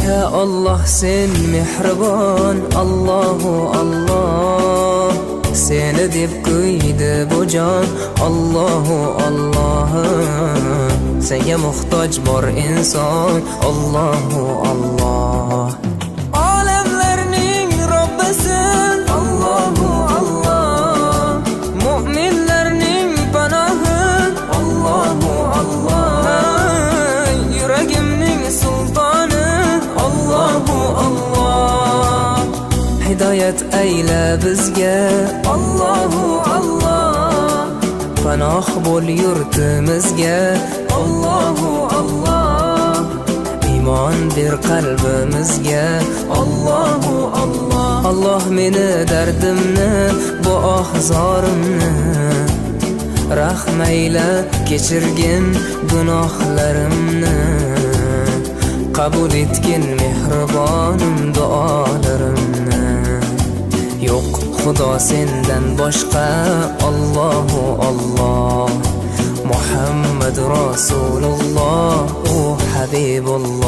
Ya Allah sen mehribon, Allahu Allah. Seni deb kuydi bu jon, Allahu Allah. Senga muhtoj bor inson, Allahu Allah. Olamlarning Robbisin, Allahu Allah. Mu'minlarning panohi, Allahu Allah. Yuragimning sultoni, Allahu Allah. Hidayat ayla bizga, Allahu Allah. Panoh bo'l yurtimizga, Allahu Allah. Iymon ber qalbimizga, Allahu Allah. Allah meni dardimni, bu ohzorimni rahmayla kechirgin gunohlarimni. Qabul etgin mehribonim duolarimni. Yo'q Xudo sendan boshqa, Allahu Allah. Muhammad Rasululloh, u Habibulloh.